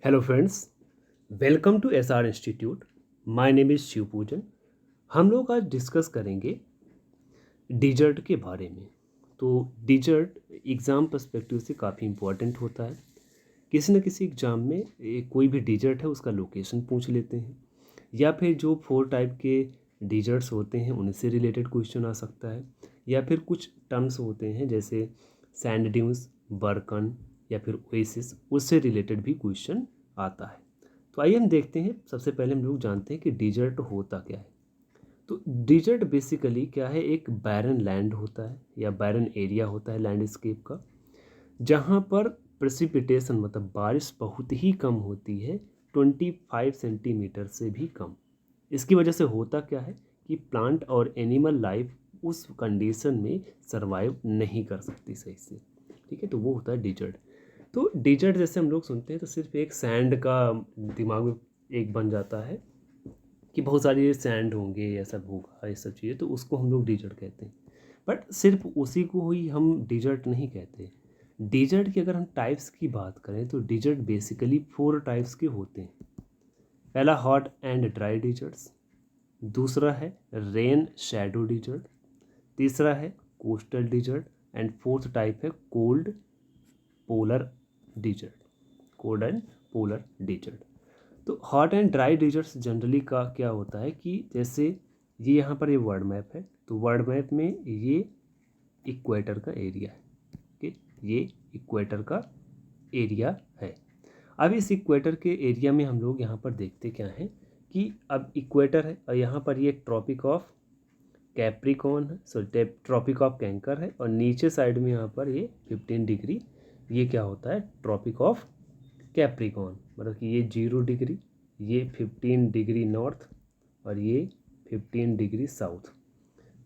Hello friends, welcome to SR institute. My name is Shiv Pujan. हम लोग आज डिस्कस करेंगे डिजर्ट के बारे में। तो डिजर्ट एग्ज़ाम पर्सपेक्टिव से काफ़ी इम्पोर्टेंट होता है। किसी न किसी एग्ज़ाम में कोई भी डिजर्ट है उसका लोकेशन पूछ लेते हैं, या फिर जो 4 टाइप के डिजर्ट्स होते हैं उनसे रिलेटेड क्वेश्चन आ सकता है, या फिर कुछ टर्म्स होते हैं जैसे सैंड ड्यून्स, बर्कन या फिर ओएसिस, उससे रिलेटेड भी क्वेश्चन आता है। तो आइए हम देखते हैं। सबसे पहले हम लोग जानते हैं कि डिजर्ट होता क्या है। तो डिजर्ट बेसिकली क्या है, एक बैरन लैंड होता है या बैरन एरिया होता है लैंडस्केप का, जहाँ पर प्रेसिपिटेशन मतलब बारिश बहुत ही कम होती है, 25 सेंटीमीटर से भी कम। इसकी वजह से होता क्या है कि प्लांट और एनिमल लाइफ उस कंडीशन में सरवाइव नहीं कर सकती सही से। ठीक है, तो वो होता है डिजर्ट। तो डिजर्ट जैसे हम लोग सुनते हैं तो सिर्फ एक सैंड का दिमाग में एक बन जाता है कि बहुत सारी सैंड होंगे, ये सब होगा, ये सब चीज़ें, तो उसको हम लोग डिजर्ट कहते हैं। बट सिर्फ उसी को ही हम डिजर्ट नहीं कहते। डिजर्ट की अगर हम टाइप्स की बात करें तो डिजर्ट बेसिकली 4 टाइप्स के होते हैं। पहला हॉट एंड ड्राई डिजर्ट्स, दूसरा है रेन शैडो डिजर्ट, तीसरा है coastal desert, and fourth type है cold polar desert. Cold and polar desert. तो hot and dry deserts generally का क्या होता है कि जैसे ये यहाँ पर ये वर्ल्ड मैप है, तो वर्ल्ड मैप में ये इक्वेटर का एरिया है। ओके, ये इक्वेटर का एरिया है। अब इस इक्वेटर के एरिया में हम लोग यहाँ पर देखते क्या हैं कि अब इक्वेटर है और यहाँ पर ये ट्रॉपिक ऑफ कैप्रिकॉन है, सॉरी ट्रॉपिक ऑफ कैंकर है, और नीचे साइड में यहाँ पर ये 15 डिग्री, ये क्या होता है, ट्रॉपिक ऑफ कैप्रिकॉन। मतलब कि ये 0 डिग्री, ये 15 डिग्री नॉर्थ, और ये 15 डिग्री साउथ।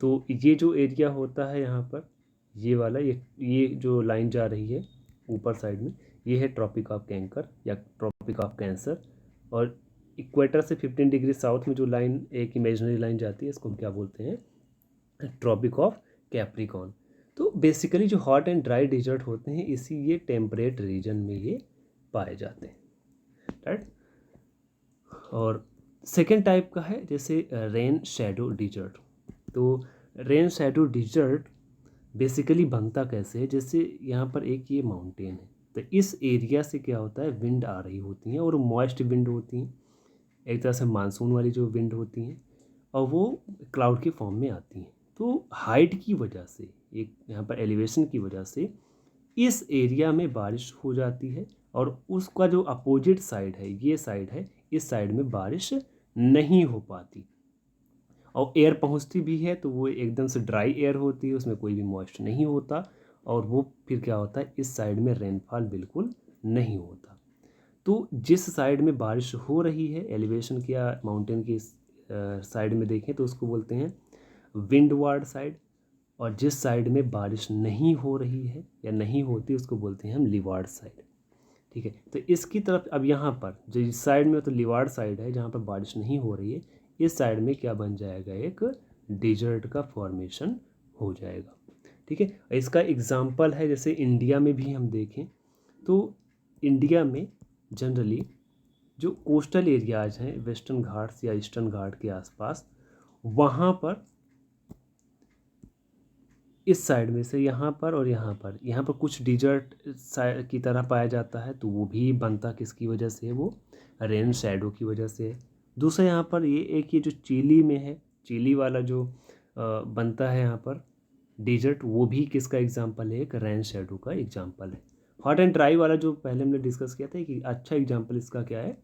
तो ये जो एरिया होता है यहाँ पर, ये वाला, ये जो लाइन जा रही है ऊपर साइड में, ये है ट्रॉपिक ऑफ कैंकर या ट्रॉपिक ऑफ कैंसर। और इक्वेटर से 15 डिग्री साउथ में जो लाइन, एक इमेजिनरी लाइन जाती है, इसको हम क्या बोलते हैं, ट्रॉपिक ऑफ कैप्रिकॉन। तो बेसिकली जो हॉट एंड ड्राई डिजर्ट होते हैं इसी ये टेम्परेट रीजन में ये पाए जाते हैं, राइट। और सेकेंड टाइप का है जैसे रेन शैडो डिजर्ट। तो रेन शैडो डिजर्ट बेसिकली बनता कैसे है, जैसे यहाँ पर एक ये माउंटेन है, तो इस एरिया से क्या होता है, विंड आ रही होती हैं और मॉइस्ट विंड होती हैं, एक तरह से मानसून वाली जो विंड होती हैं, और वो क्लाउड के फॉर्म में आती हैं। तो हाइट की वजह से, एक यहाँ पर एलिवेशन की वजह से इस एरिया में बारिश हो जाती है, और उसका जो अपोजिट साइड है, ये साइड है, इस साइड में बारिश नहीं हो पाती, और एयर पहुंचती भी है तो वो एकदम से ड्राई एयर होती है, उसमें कोई भी मॉइस्ट नहीं होता, और वो फिर क्या होता है, इस साइड में रेनफॉल बिल्कुल नहीं होता। तो जिस साइड में बारिश हो रही है, एलिवेशन की या माउंटेन की साइड में देखें तो उसको बोलते हैं विंडवार्ड साइड, और जिस साइड में बारिश नहीं हो रही है या नहीं होती उसको बोलते हैं हम लीवार्ड साइड। ठीक है, तो इसकी तरफ अब यहाँ पर जो इस साइड में तो लीवार्ड साइड है जहाँ पर बारिश नहीं हो रही है, इस साइड में क्या बन जाएगा, एक डिजर्ट का फॉर्मेशन हो जाएगा। ठीक है, इसका एग्जाम्पल है जैसे इंडिया में भी हम देखें तो इंडिया में जनरली जो कोस्टल एरियाज हैं, वेस्टर्न घाट्स या ईस्टर्न घाट के आसपास, वहाँ पर इस साइड में से यहाँ पर और यहाँ पर कुछ डिजर्ट की तरह पाया जाता है, तो वो भी बनता किसकी वजह से है, वो रेन शैडो की वजह से है। दूसरा यहाँ पर ये जो चिली में है, चिली वाला जो बनता है यहाँ पर डिजर्ट, वो भी किसका एग्जाम्पल है, एक रेन शैडो का एग्जाम्पल है। हॉट एंड ड्राई वाला जो पहले हमने डिस्कस किया था कि अच्छा एग्जाम्पल इसका क्या है,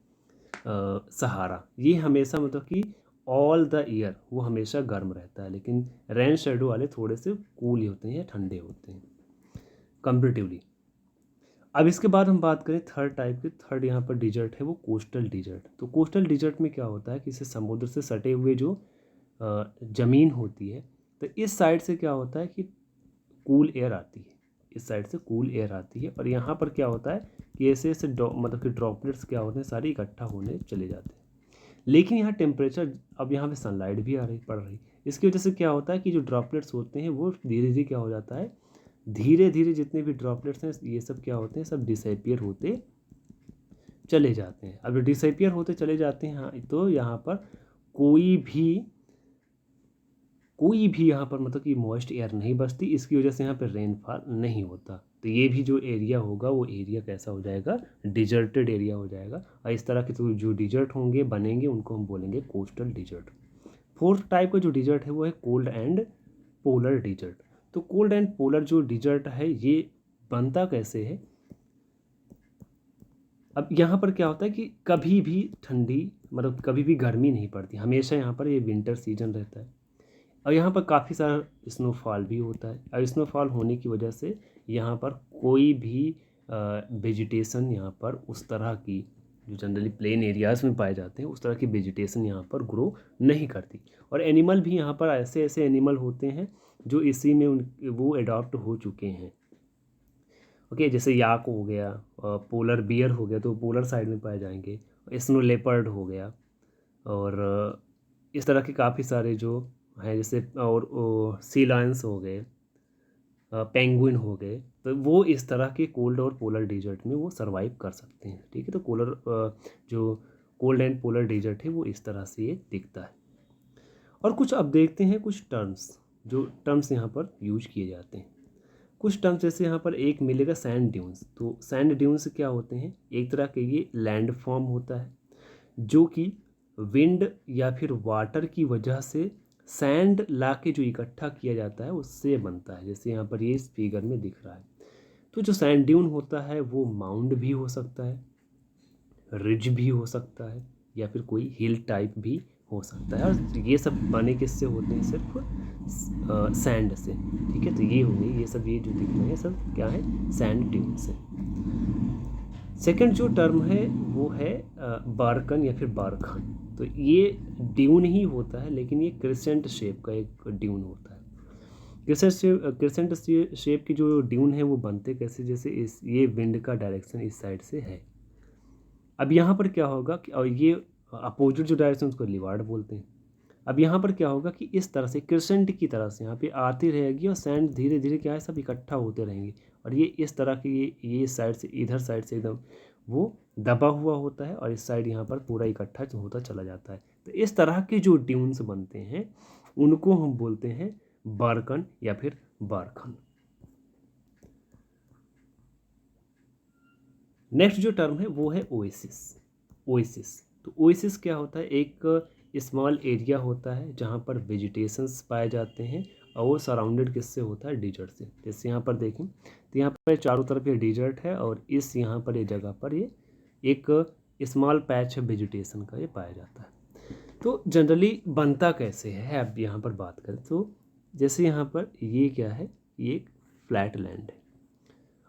सहारा। ये हमेशा मतलब कि ऑल द ईयर वो हमेशा गर्म रहता है, लेकिन रेन शेडो वाले थोड़े से कूल ही होते हैं या ठंडे होते हैं कंपेरेटिवली। अब इसके बाद हम बात करें थर्ड टाइप की, थर्ड यहाँ पर डिजर्ट है वो कोस्टल डिजर्ट। तो कोस्टल डिजर्ट में क्या होता है कि इसे समुद्र से सटे हुए जो ज़मीन होती है, तो इस साइड से क्या होता है कि कूल एयर आती है, इस साइड से कूल एयर आती है, और यहाँ पर क्या होता है कि ऐसे ऐसे मतलब कि ड्रॉपलेट्स क्या होते हैं, सारे इकट्ठा होने चले जाते हैं। लेकिन यहाँ टेम्परेचर, अब यहाँ पे सनलाइट भी आ रही पड़ रही, इसकी वजह से क्या होता है कि जो ड्रॉपलेट्स होते हैं वो धीरे धीरे क्या हो जाता है, धीरे धीरे जितने भी ड्रॉपलेट्स हैं ये सब क्या होते हैं, सब डिसअपियर होते चले जाते हैं। अब डिसअपियर होते चले जाते हैं, हाँ, तो यहाँ पर कोई भी यहाँ पर मतलब कि मॉइस्ट एयर नहीं बचती, इसकी वजह से यहाँ पर रेनफॉल नहीं होता। तो ये भी जो एरिया होगा वो एरिया कैसा हो जाएगा, डिजर्टेड एरिया हो जाएगा। और इस तरह के तो जो डिजर्ट होंगे बनेंगे उनको हम बोलेंगे कोस्टल डिजर्ट। फोर्थ टाइप का जो डिजर्ट है वो है कोल्ड एंड पोलर डिजर्ट। तो कोल्ड एंड पोलर जो डिजर्ट है ये बनता कैसे है। अब यहाँ पर क्या होता है कि कभी भी ठंडी मतलब कभी भी गर्मी नहीं पड़ती, हमेशा यहाँ पर ये विंटर सीजन रहता है। और यहाँ पर काफ़ी सारा स्नोफॉल भी होता है। और स्नोफॉल होने की वजह से यहाँ पर कोई भी वेजिटेशन यहाँ पर उस तरह की जो जनरली प्लेन एरियाज़ में पाए जाते हैं उस तरह की वेजिटेशन यहाँ पर ग्रो नहीं करती। और एनिमल भी यहाँ पर ऐसे ऐसे एनिमल होते हैं जो इसी में वो अडॉप्ट हो चुके हैं। ओके, जैसे याक हो गया, पोलर बियर हो गया तो पोलर साइड में पाए जाएंगे, स्नो लेपर्ड हो गया, और इस तरह के काफ़ी सारे जो हैं जैसे, और सी लायंस हो गए, पेंगुइन हो गए, तो वो इस तरह के कोल्ड और पोलर डेजर्ट में वो सरवाइव कर सकते हैं। ठीक है, तो जो कोल्ड एंड पोलर डेजर्ट है वो इस तरह से ये दिखता है। और कुछ अब देखते हैं कुछ टर्म्स यहाँ पर यूज किए जाते हैं। कुछ टर्म्स जैसे यहाँ पर एक मिलेगा सैंड ड्यून्स। तो सैंड ड्यून्स क्या होते हैं, एक तरह के ये लैंड फॉर्म होता है जो कि विंड या फिर वाटर की वजह से सैंड ला के जो इकट्ठा किया जाता है उससे बनता है, जैसे यहाँ पर ये इस फिगर में दिख रहा है। तो जो सैंड ड्यून होता है वो माउंड भी हो सकता है, रिज भी हो सकता है, या फिर कोई हिल टाइप भी हो सकता है। और ये सब बने किससे होते हैं, सिर्फ सैंड से। ठीक है, तो ये हो गई, ये सब ये जो दिख रहे हैं सब क्या है, सैंड ड्यून से। सेकंड जो टर्म है वो है बारकन या फिर बारखन। तो ये ड्यून ही होता है लेकिन ये क्रिसेंट शेप का एक ड्यून होता है। क्रिसेंट शेप की जो ड्यून है वो बनते कैसे, जैसे ये विंड का डायरेक्शन इस साइड से है। अब यहाँ पर क्या होगा कि, और ये अपोजिट जो डायरेक्शन उसको लिवार्ड बोलते हैं। अब यहाँ पर क्या होगा कि इस तरह से क्रिसेंट की तरह से यहाँ पे आती रहेगी और सैंड धीरे धीरे क्या है सब इकट्ठा होते रहेंगे। और ये इस तरह की ये साइड से इधर साइड से एकदम वो दबा हुआ होता है और इस साइड यहाँ पर पूरा इकट्ठा होता चला जाता है। तो इस तरह के जो ड्यून्स बनते हैं उनको हम बोलते हैं बारकन या फिर बारखन। नेक्स्ट जो टर्म है वो है ओएसिस। तो ओएसिस क्या होता है, एक स्मॉल एरिया होता है जहाँ पर वेजिटेशंस पाए जाते हैं और वो सराउंडेड किससे होता है, डिजर्ट से। जैसे यहाँ पर देखें तो यहाँ पर चारों तरफ ये डिजर्ट है और इस यहाँ पर ये जगह पर ये एक स्मॉल पैच है वेजिटेशन का, ये पाया जाता है। तो जनरली बनता कैसे है अब यहाँ पर बात करें तो जैसे यहाँ पर ये क्या है, ये एक फ्लैट लैंड है।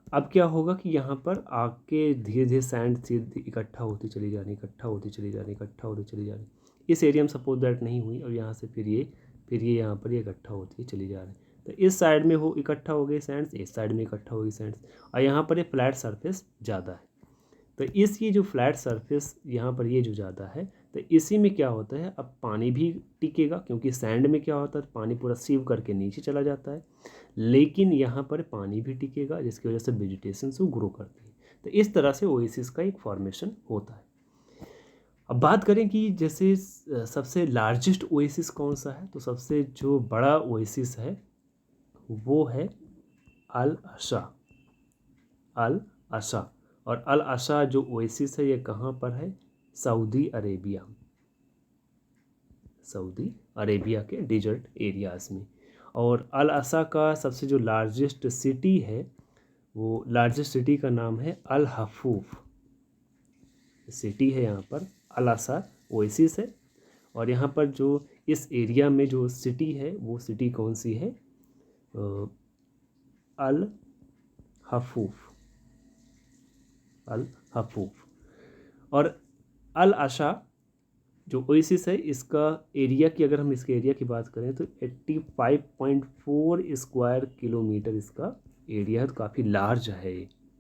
अब क्या होगा कि यहाँ पर आके धीरे धीरे सैंड इकट्ठा होती चली जा रही, इकट्ठा होती चली जा रही, इकट्ठा होती चली जा रही। इस एरिया में सपोज दैट नहीं हुई और यहाँ से फिर ये यहाँ पर ये इकट्ठा होती चली जा रही। तो इस साइड में हो इकट्ठा हो गई सैंड्स, इस साइड में इकट्ठा हो गई सैंड्स, और यहाँ पर ये फ्लैट सरफेस ज़्यादा है। तो ये जो फ्लैट सरफेस यहाँ पर ये जो ज़्यादा है तो इसी में क्या होता है, अब पानी भी टिकेगा क्योंकि सैंड में क्या होता है पानी पूरा सीव करके नीचे चला जाता है, लेकिन यहाँ पर पानी भी टिकेगा जिसकी वजह से वेजिटेशन से ग्रो करती है। तो इस तरह से ओएसिस का एक फॉर्मेशन होता है। अब बात करें कि जैसे सबसे लार्जेस्ट ओएसिस कौन सा है, तो सबसे जो बड़ा ओएसिस है वो है अल अशा। और अल अशा जो ओएसिस है ये कहाँ पर है, सऊदी अरेबिया के डिजर्ट एरियाज़ में। और अल अशा का सबसे जो लार्जेस्ट सिटी है वो लार्जेस्ट सिटी का नाम है अल हफूफ सिटी है। यहाँ पर अल अशा ओएसिस है और यहाँ पर जो इस एरिया में जो सिटी है वो सिटी कौन सी है, अल हफूफ। और अल अशा जो ओएसिस है इसका एरिया की, अगर हम इसके एरिया की बात करें तो 85.4 स्क्वायर किलोमीटर इसका एरिया है। तो काफ़ी लार्ज है,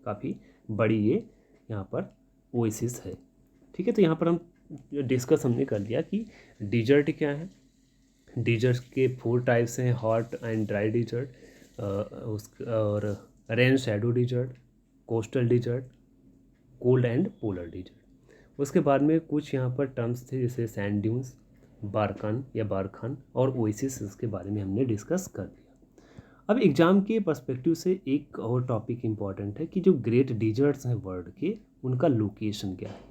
काफ़ी बड़ी ये यहाँ पर ओएसिस है। ठीक है, तो यहाँ पर हम डिस्कस हमने कर लिया कि डिजर्ट क्या है। डिजर्ट के 4 टाइप्स हैं, हॉट एंड ड्राई डिजर्ट, और rain shadow desert, coastal desert, cold and polar desert. उसके बाद में कुछ यहाँ पर टर्म्स थे जैसे सैंड ड्यून्स, बारकान या बारखान और ओएसिस, इसके बारे में हमने डिस्कस कर दिया। अब एग्ज़ाम के पर्सपेक्टिव से एक और टॉपिक इम्पॉर्टेंट है कि जो ग्रेट डिजर्ट्स हैं वर्ल्ड के, उनका लोकेशन क्या है।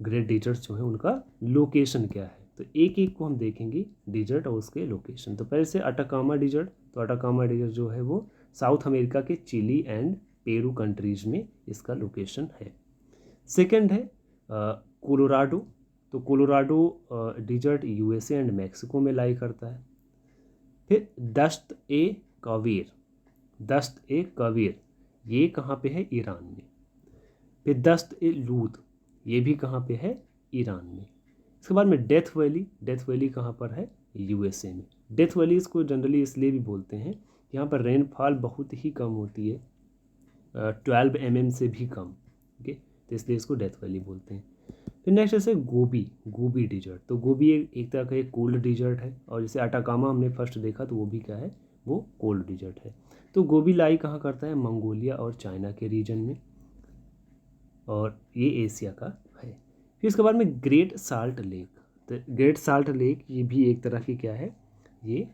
ग्रेट डिजर्ट्स जो है उनका लोकेशन क्या है, तो एक एक को हम देखेंगे डिजर्ट और उसके लोकेशन। तो पहले से अटाकामा डिजर्ट, तो अटाकामा डिजर्ट जो है वो साउथ अमेरिका के चिली एंड पेरू कंट्रीज़ में इसका लोकेशन है। सेकंड है कोलोराडो, तो Colorado desert USA and Mexico में लाई करता है। फिर दश्त ए कवीर, दश्त ए कवीर ये कहाँ पे है, ईरान में। फिर दश्त ए लूत, ये भी कहाँ पे है, ईरान में। इसके बाद में डेथ वैली, डेथ वैली कहाँ पर है, यूएसए में। डेथ वैली इसको जनरली इसलिए भी बोलते हैं, यहाँ पर रेनफॉल बहुत ही कम होती है, 12 mm से भी कम, ओके, तो इसलिए इसको डेथ वैली बोलते हैं। फिर नेक्स्ट जैसे गोबी, गोबी डिजर्ट, तो गोबी एक तरह का एक कोल्ड डिजर्ट है, और जैसे अटाकामा हमने फर्स्ट देखा तो वो भी क्या है, वो कोल्ड डिजर्ट है। तो गोबी लाई कहाँ करता है, मंगोलिया और चाइना के रीजन में, और ये एशिया का है। फिर इसके बाद में ग्रेट साल्ट लेक, तो ग्रेट साल्ट लेक ये भी एक तरह की क्या है, ये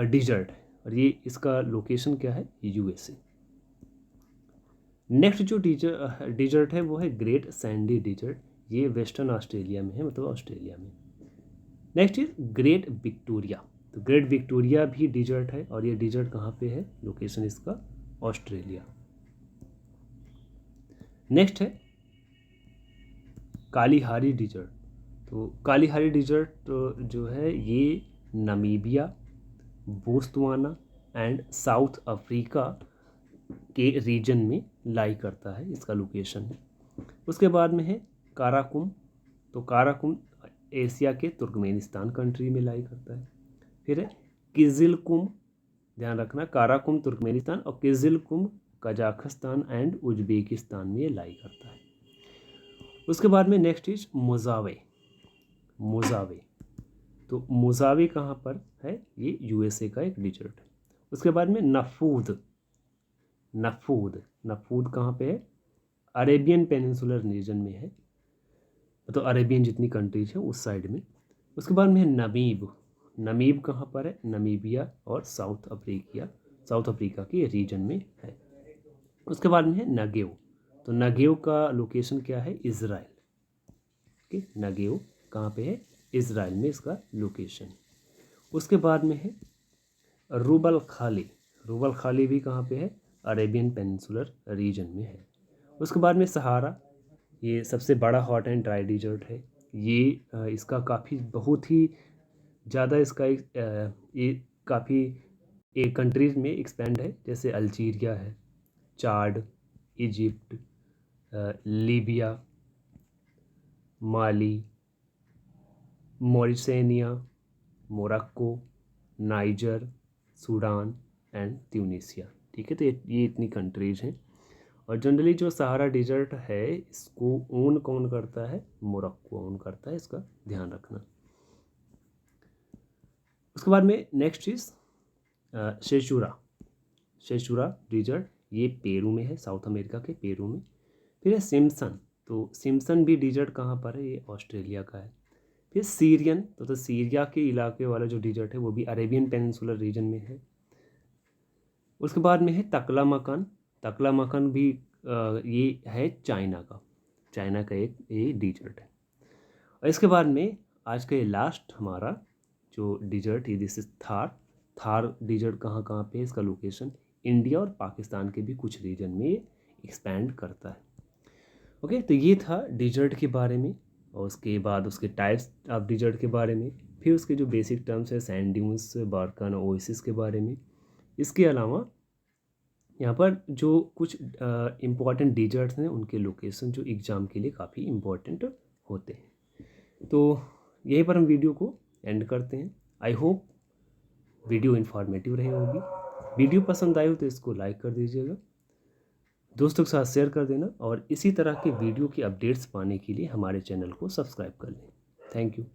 डिजर्ट है, और ये इसका लोकेशन क्या है, यूएसए। नेक्स्ट जो डिजर्ट है वो है ग्रेट सैंडी डिजर्ट, ये वेस्टर्न ऑस्ट्रेलिया में है, मतलब ऑस्ट्रेलिया में। नेक्स्ट इज ग्रेट विक्टोरिया, तो ग्रेट विक्टोरिया भी डिजर्ट है, और ये डिजर्ट कहाँ पे है, लोकेशन इसका ऑस्ट्रेलिया। नेक्स्ट है कालीहारी डिजर्ट, तो कालीहारी डिजर्ट जो है ये Namibia, Botswana and south Africa के रीजन में लाई करता है, इसका लोकेशन है। उसके बाद में है काराकुम, तो काराकुम एशिया के तुर्कमेनिस्तान कंट्री में लाई करता है। फिर है किजिलकुम, ध्यान रखना, काराकुम तुर्कमेनिस्तान और किजिलकुम कजाकिस्तान एंड उज्बेकिस्तान में लाई करता है। उसके बाद में नेक्स्ट इज मोजावे, मोजावे, तो मोजावे कहाँ पर है, ये यूएसए का एक डिजर्ट है। उसके बाद में नफूद, नफूद, नफूद कहाँ पे है, अरेबियन पेनिनसुलर रीजन में है, तो अरेबियन जितनी कंट्रीज हैं उस साइड में। उसके बाद में है नमीब, नमीब कहाँ पर है, नमीबिया और साउथ अफ्रीका के रीजन में है। उसके बाद में है नगेव, तो नगेव का लोकेशन क्या है, इज़राइल, ओके, नगेव कहाँ पे है, इज़राइल में इसका लोकेशन। उसके बाद में है रूबल खाली, रूबल खाली भी कहाँ पे है, अरेबियन पेनिनसुलर रीजन में है। उसके बाद में सहारा, ये सबसे बड़ा हॉट एंड ड्राई डिजर्ट है, ये इसका काफ़ी बहुत ही ज़्यादा इसका ये काफ़ी एक कंट्रीज़ में एक्सपेंड है, जैसे अल्जीरिया है, Chad, Egypt, Libya, Mali, Mauritania, Morocco, Niger, Sudan and Tunisia, ठीक है। तो ये इतनी कंट्रीज़ हैं, और जनरली जो सहारा डिजर्ट है इसको ओन कौन करता है, मोरक्को ओन करता है, इसका ध्यान रखना। उसके बाद में नेक्स्ट इज शेचुरा, शेचुरा डिजर्ट, ये पेरू में है, साउथ अमेरिका के पेरू में। फिर है सिम्सन, तो सिम्सन भी डिजर्ट कहाँ पर है, ये ऑस्ट्रेलिया का है। फिर सीरियन, तो सीरिया के इलाके वाला जो डिजर्ट है वो भी अरेबियन पेनिनसुलर रीजन में है। उसके बाद में है तकलामकन, तकलामकन भी ये है चाइना का एक ये डिजर्ट है। और इसके बाद में आज का ये लास्ट हमारा जो डिजर्ट है, this is Thar, Thar desert कहाँ कहाँ पे है, इसका लोकेशन इंडिया और पाकिस्तान के भी कुछ रीजन में ये एक्सपैंड करता है। ओके, तो ये था डिजर्ट के बारे में, और उसके बाद उसके टाइप्स ऑफ डिजर्ट के बारे में, फिर उसके जो बेसिक टर्म्स है सैंड ड्यून्स, बारकान, ओएसिस के बारे में। इसके अलावा यहाँ पर जो कुछ इम्पॉर्टेंट डिजर्ट्स हैं उनके लोकेशन जो एग्ज़ाम के लिए काफ़ी इम्पॉर्टेंट होते हैं। तो यहीं पर हम वीडियो को एंड करते हैं। आई होप वीडियो इन्फॉर्मेटिव रही होगी। वीडियो पसंद आई हो तो इसको लाइक कर दीजिएगा, दोस्तों के साथ शेयर कर देना, और इसी तरह के वीडियो की अपडेट्स पाने के लिए हमारे चैनल को सब्सक्राइब कर लें। Thank you.